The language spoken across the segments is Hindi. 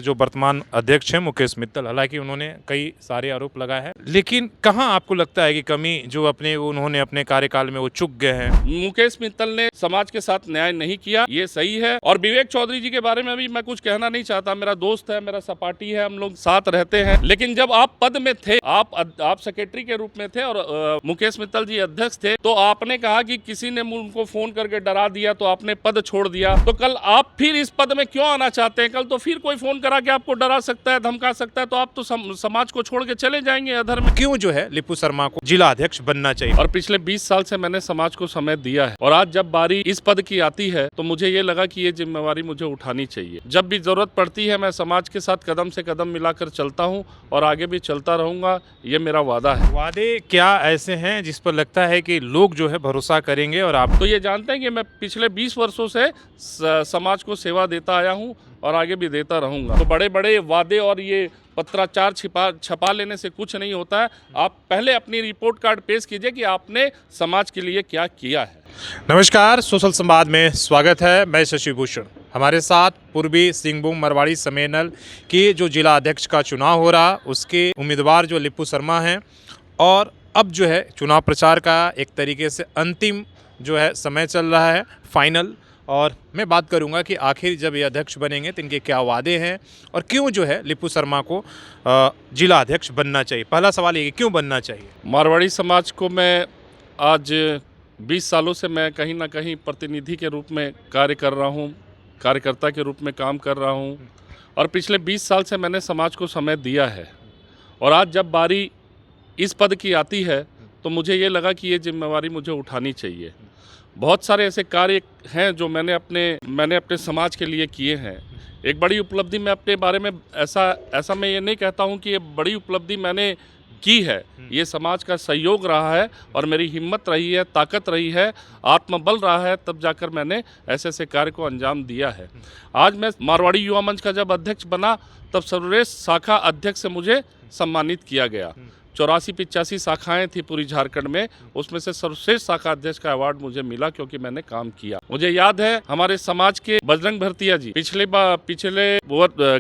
जो वर्तमान अध्यक्ष हैं मुकेश मित्तल, हालांकि उन्होंने कई सारे आरोप लगाए हैं, लेकिन कहां आपको लगता है कि कमी जो उन्होंने अपने कार्यकाल में वो चूक गए हैं? मुकेश मित्तल ने समाज के साथ न्याय नहीं किया, ये सही है। और विवेक चौधरी जी के बारे में भी मैं कुछ कहना नहीं चाहता, मेरा दोस्त है, मेरा सपाटी है, हम लोग साथ रहते हैं। लेकिन जब आप पद में थे, आप सेक्रेटरी के रूप में थे और मुकेश मित्तल जी अध्यक्ष थे, तो आपने कहा कि किसी ने उनको फोन करके डरा दिया तो आपने पद छोड़ दिया। तो कल आप फिर इस पद में क्यों आना चाहते हैं? कल तो फिर कोई फोन करा के आपको डरा सकता है, धमका सकता है, तो आप तो समाज को छोड़ के चले जाएंगे अधर में। क्यों जो है लिपू शर्मा को जिला अध्यक्ष बनना चाहिए? और पिछले 20 साल से मैंने समाज को समय दिया है, और आज जब बारी इस पद की आती है तो मुझे ये लगा कि ये जिम्मेवारी मुझे उठानी चाहिए। जब भी जरूरत पड़ती है मैं समाज के साथ कदम से कदम मिलाकर चलता हूँ और आगे भी चलता रहूंगा, ये मेरा वादा है। वादे क्या ऐसे हैं जिस पर लगता है कि लोग जो है भरोसा करेंगे? और आप तो ये जानते हैं कि मैं पिछले 20 वर्षों से समाज को सेवा देता आया हूँ और आगे भी देता रहूंगा। तो बड़े बड़े वादे और ये पत्राचार छपा लेने से कुछ नहीं होता है। आप पहले अपनी रिपोर्ट कार्ड पेश कीजिए कि आपने समाज के लिए क्या किया है। नमस्कार, सोशल संवाद में स्वागत है। मैं शशि भूषण। हमारे साथ पूर्वी सिंहभूम मरवाड़ी सम्मेलन की जो जिला अध्यक्ष का चुनाव हो रहा, उसके उम्मीदवार जो लिपू शर्मा हैं, और अब जो है चुनाव प्रचार का एक तरीके से अंतिम जो है समय चल रहा है, फाइनल। और मैं बात करूंगा कि आखिर जब ये अध्यक्ष बनेंगे तो इनके क्या वादे हैं और क्यों जो है लिपू शर्मा को जिला अध्यक्ष बनना चाहिए। पहला सवाल ये, क्यों बनना चाहिए? मारवाड़ी समाज को मैं आज 20 सालों से मैं कहीं ना कहीं प्रतिनिधि के रूप में कार्य कर रहा हूँ, कार्यकर्ता के रूप में काम कर रहा हूँ, और पिछले 20 साल से मैंने समाज को समय दिया है। और आज जब बारी इस पद की आती है तो मुझे ये लगा कि ये जिम्मेवारी मुझे उठानी चाहिए। बहुत सारे ऐसे कार्य हैं जो मैंने अपने समाज के लिए किए हैं। एक बड़ी उपलब्धि मैं अपने बारे में ऐसा मैं ये नहीं कहता हूँ कि ये बड़ी उपलब्धि मैंने की है, ये समाज का सहयोग रहा है और मेरी हिम्मत रही है, ताकत रही है, आत्मबल रहा है, तब जाकर मैंने ऐसे कार्य को अंजाम दिया है। आज मैं मारवाड़ी युवा मंच का जब अध्यक्ष बना तब सर्वश्रेष्ठ शाखा अध्यक्ष से मुझे सम्मानित किया गया। 84-85 शाखाएं थी पूरी झारखंड में, उसमें से सर्वश्रेष्ठ शाखा अध्यक्ष का अवार्ड मुझे मिला क्योंकि मैंने काम किया। मुझे याद है हमारे समाज के बजरंग भरतिया जी पिछले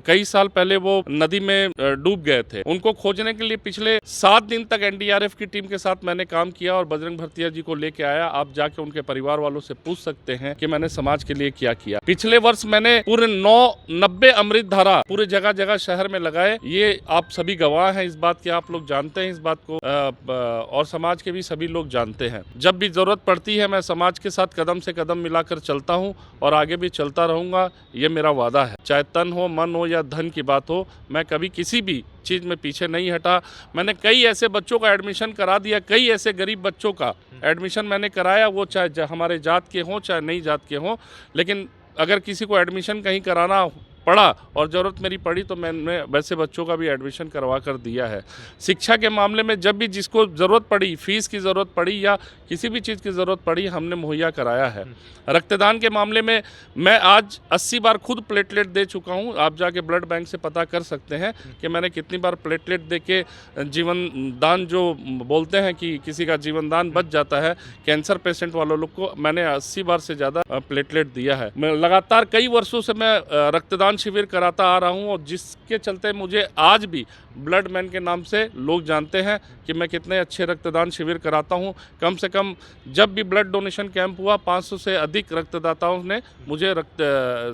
कई साल पहले वो नदी में डूब गए थे। उनको खोजने के लिए पिछले 7 दिन तक एनडीआरएफ की टीम के साथ मैंने काम किया और बजरंग भरतिया जी को लेके आया। आप जाके उनके परिवार वालों से पूछ सकते हैं कि मैंने समाज के लिए क्या किया। पिछले वर्ष मैंने पूरे 90 अमृत धारा पूरे जगह जगह शहर में लगाए। ये आप सभी गवाह हैं इस बात के, आप लोग जानते हैं इस बात को, और समाज के भी सभी लोग जानते हैं। जब भी जरूरत पड़ती है मैं समाज के साथ कदम से कदम मिलाकर चलता हूं और आगे भी चलता रहूंगा, ये मेरा वादा है। चाहे तन हो, मन हो या धन की बात हो, मैं कभी किसी भी चीज़ में पीछे नहीं हटा। मैंने कई ऐसे बच्चों का एडमिशन करा दिया, कई ऐसे गरीब बच्चों का एडमिशन मैंने कराया, वो चाहे हमारे जात के हों चाहे नहीं जात के हों। लेकिन अगर किसी को एडमिशन कहीं कराना पड़ा और ज़रूरत मेरी पड़ी तो मैंने वैसे बच्चों का भी एडमिशन करवा कर दिया है। शिक्षा के मामले में जब भी जिसको ज़रूरत पड़ी, फीस की ज़रूरत पड़ी या किसी भी चीज़ की ज़रूरत पड़ी, हमने मुहैया कराया है। रक्तदान के मामले में मैं आज 80 बार खुद प्लेटलेट दे चुका हूं। आप जाके ब्लड बैंक से पता कर सकते हैं कि मैंने कितनी बार प्लेटलेट दे के जीवन दान, जो बोलते हैं कि किसी का जीवन दान बच जाता है, कैंसर पेशेंट वालों लोग को मैंने 80 बार से ज़्यादा प्लेटलेट दिया है। मैं लगातार कई वर्षों से मैं रक्तदान शिविर कराता आ रहा हूं और जिसके चलते मुझे आज भी ब्लड मैन के नाम से लोग जानते हैं कि मैं कितने अच्छे रक्तदान शिविर कराता हूं। कम से कम जब भी ब्लड डोनेशन कैंप हुआ 500 से अधिक रक्तदाताओं ने मुझे रक्त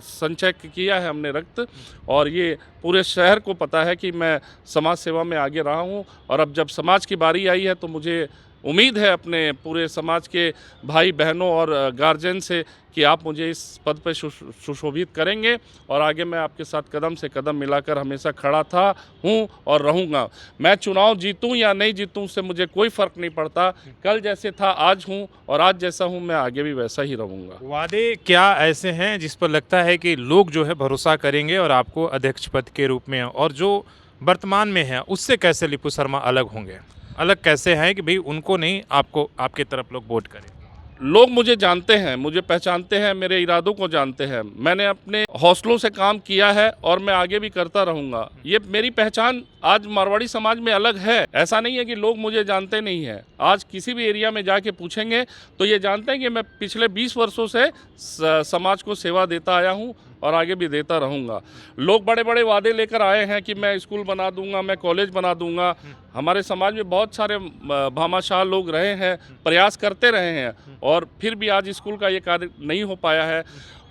संचय किया है, हमने रक्त, और ये पूरे शहर को पता है कि मैं समाज सेवा में आगे रहा हूं। और अब जब समाज की बारी आई है तो मुझे उम्मीद है अपने पूरे समाज के भाई बहनों और गार्जियन से कि आप मुझे इस पद पर सुशोभित करेंगे और आगे मैं आपके साथ कदम से कदम मिलाकर हमेशा खड़ा था, हूँ और रहूँगा। मैं चुनाव जीतूँ या नहीं जीतूँ उससे मुझे कोई फ़र्क नहीं पड़ता। कल जैसे था आज हूँ और आज जैसा हूँ मैं आगे भी वैसा ही रहूँगा। वादे क्या ऐसे हैं जिस पर लगता है कि लोग जो है भरोसा करेंगे और आपको अध्यक्ष पद के रूप में, और जो वर्तमान में है उससे कैसे लिपू शर्मा अलग होंगे? अलग कैसे है कि भाई उनको नहीं, आपको आपके तरफ लोग वोट करें? लोग मुझे जानते हैं, मुझे पहचानते हैं, मेरे इरादों को जानते हैं। मैंने अपने हौसलों से काम किया है और मैं आगे भी करता रहूँगा। ये मेरी पहचान आज मारवाड़ी समाज में अलग है। ऐसा नहीं है कि लोग मुझे जानते नहीं हैं। आज किसी भी एरिया में जाके पूछेंगे तो ये जानते हैं कि मैं पिछले 20 वर्षों से समाज को सेवा देता आया हूँ और आगे भी देता रहूँगा। लोग बड़े बड़े वादे लेकर आए हैं कि मैं स्कूल बना दूंगा, मैं कॉलेज बना दूंगा। हमारे समाज में बहुत सारे भामाशाह लोग रहे हैं, प्रयास करते रहे हैं, और फिर भी आज स्कूल का ये कार्य नहीं हो पाया है।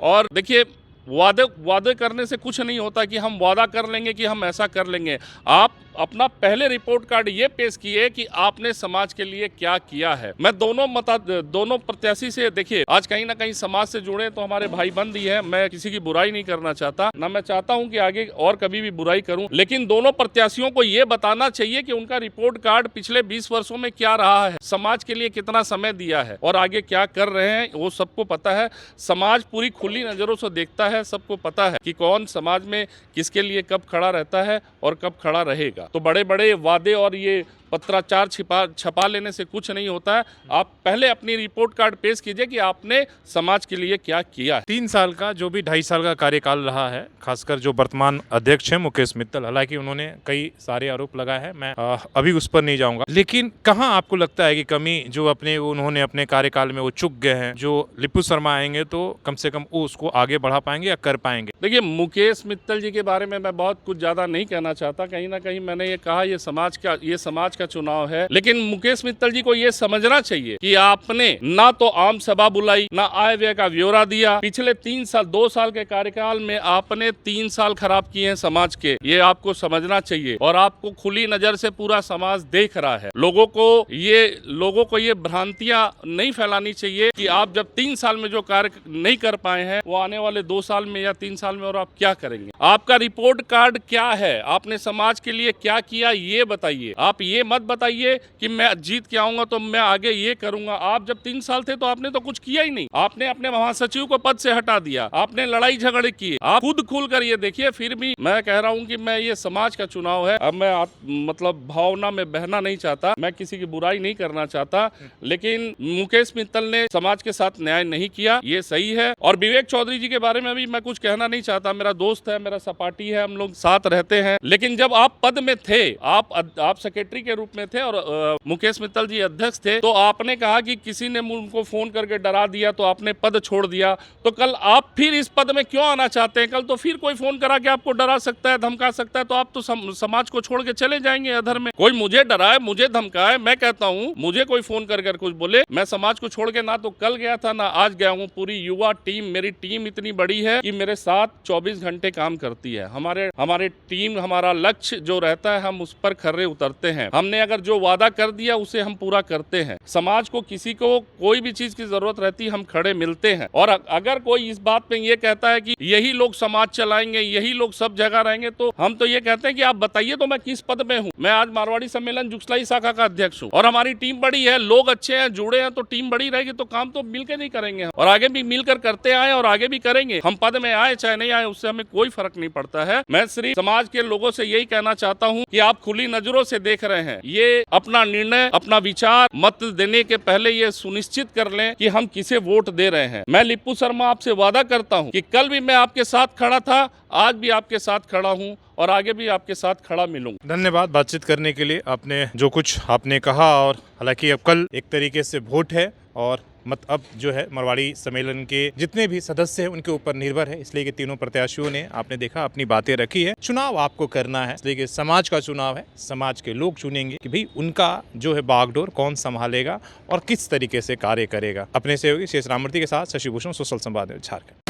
और देखिए, वादे करने से कुछ नहीं होता कि हम वादा कर लेंगे कि हम ऐसा कर लेंगे। आप अपना पहले रिपोर्ट कार्ड ये पेश किए कि आपने समाज के लिए क्या किया है। मैं दोनों प्रत्याशी से, देखिए, आज कहीं ना कहीं समाज से जुड़े तो हमारे भाई बंद ही है। मैं किसी की बुराई नहीं करना चाहता, ना मैं चाहता हूं कि आगे और कभी भी बुराई करूं, लेकिन दोनों प्रत्याशियों को ये बताना चाहिए कि उनका रिपोर्ट कार्ड पिछले 20 वर्षों में क्या रहा है, समाज के लिए कितना समय दिया है और आगे क्या कर रहे हैं, वो सबको पता है। समाज पूरी खुली नजरों से देखता है, सबको पता है कि कौन समाज में किसके लिए कब खड़ा रहता है और कब खड़ा रहेगा। तो बड़े बड़े वादे और ये पत्राचार छपा लेने से कुछ नहीं होता है। आप पहले अपनी रिपोर्ट कार्ड पेश कीजिए कि आपने समाज के लिए क्या किया है। 3 साल का जो भी 2.5 साल का कार्यकाल रहा है, खासकर जो वर्तमान अध्यक्ष हैं मुकेश मित्तल, हालांकि उन्होंने कई सारे आरोप लगाए हैं, मैं अभी उस पर नहीं जाऊंगा, लेकिन कहां आपको लगता है कि कमी जो उन्होंने अपने कार्यकाल में वो चूक गए हैं, जो लिपू शर्मा आएंगे तो कम से कम वो उसको आगे बढ़ा पाएंगे या कर पाएंगे? देखिए, मुकेश मित्तल जी के बारे में मैं बहुत कुछ ज्यादा नहीं कहना चाहता। कहीं ना कहीं मैंने ये कहा, ये समाज का चुनाव है, लेकिन मुकेश मित्तल जी को ये समझना चाहिए कि आपने ना तो आम सभा बुलाई, ना आय व्यय का ब्यौरा दिया। पिछले 2 साल के कार्यकाल में आपने 3 साल खराब किए हैं समाज के, ये आपको समझना चाहिए। और आपको खुली नजर से पूरा समाज देख रहा है। लोगों को ये भ्रांतियां नहीं फैलानी चाहिए कि आप जब 3 साल में जो कार्य नहीं कर पाए हैं, वो आने वाले 2 साल में या 3 साल में और आप क्या करेंगे। आपका रिपोर्ट कार्ड क्या है, आपने समाज के लिए क्या किया, ये बताइए। आप ये मत बताइए कि मैं जीत के आऊंगा तो मैं आगे ये करूंगा। आप जब 3 साल थे तो आपने तो कुछ किया ही नहीं। आपने अपने महासचिव को पद से हटा दिया, आपने लड़ाई झगड़े किए। आप खुद खुल कर ये देखिए। फिर भी मैं कह रहा हूं कि मैं ये समाज का चुनाव है। अब मैं मतलब भावना में बहना नहीं चाहता, मैं किसी की बुराई नहीं करना चाहता, लेकिन मुकेश मित्तल ने समाज के साथ न्याय नहीं किया, ये सही है। और विवेक चौधरी जी के बारे में भी मैं कुछ कहना नहीं चाहता। मेरा दोस्त है, मेरा सहपाठी है, हम लोग साथ रहते हैं। लेकिन जब आप पद में थे, आप सेक्रेटरी के रूप में थे और मुकेश मित्तल जी अध्यक्ष थे, तो आपने कहा कि किसी ने उनको फोन करके डरा दिया तो आपने पद छोड़ दिया। तो कल आप फिर इस पद में क्यों आना चाहते हैं? कल तो फिर कोई फोन करा के आपको डरा सकता है, धमका सकता है, तो आप तो समाज को छोड़ के चले जाएंगे अधर में। कोई मुझे डराए, मुझे धमकाए, मैं कहता हूं मुझे कोई फोन कर कुछ बोले, मैं समाज को छोड़ के ना तो कल गया था ना आज गया हूं। पूरी युवा टीम, मेरी टीम इतनी बड़ी है कि मेरे साथ 24 घंटे काम करती है। हमारे टीम, हमारा लक्ष्य जो रहता है हम उस पर खर्रे उतरते हैं। हमने अगर जो वादा कर दिया उसे हम पूरा करते हैं। समाज को, किसी को कोई भी चीज की जरूरत रहती, हम खड़े मिलते हैं। और अगर कोई इस बात पे ये कहता है कि यही लोग समाज चलाएंगे, यही लोग सब जगह रहेंगे, तो हम तो ये कहते हैं कि आप बताइए तो मैं किस पद में हूँ। मैं आज मारवाड़ी सम्मेलन जुगसलाई शाखा का अध्यक्ष हूँ और हमारी टीम बड़ी है, लोग अच्छे हैं, जुड़े हैं, तो टीम बड़ी रहेगी तो काम तो मिलकर नहीं करेंगे और आगे भी मिलकर करते आए और आगे भी करेंगे। हम पद में आए चाहे नहीं आए, उससे हमें कोई फर्क नहीं पड़ता है। मैं सिर्फ समाज के लोगों से यही कहना चाहता हूँ कि आप खुली नजरों से देख रहे हैं, ये अपना निर्णय, अपना विचार मत देने के पहले ये सुनिश्चित कर लें कि हम किसे वोट दे रहे हैं। मैं लिपू शर्मा आपसे वादा करता हूं कि कल भी मैं आपके साथ खड़ा था, आज भी आपके साथ खड़ा हूं और आगे भी आपके साथ खड़ा मिलूंगा। धन्यवाद बातचीत करने के लिए। आपने जो कुछ आपने कहा, और हालांकि अब कल एक तरीके से वोट है और मत अब जो है मारवाड़ी सम्मेलन के जितने भी सदस्य हैं उनके ऊपर निर्भर है, इसलिए कि तीनों प्रत्याशियों ने, आपने देखा, अपनी बातें रखी है। चुनाव आपको करना है, इसलिए कि समाज का चुनाव है। समाज के लोग चुनेंगे कि भाई उनका जो है बागडोर कौन संभालेगा और किस तरीके से कार्य करेगा। अपने सहयोगी शेष राममूर्ति के साथ शशि भूषण, सोशल संवाद, झारखंड।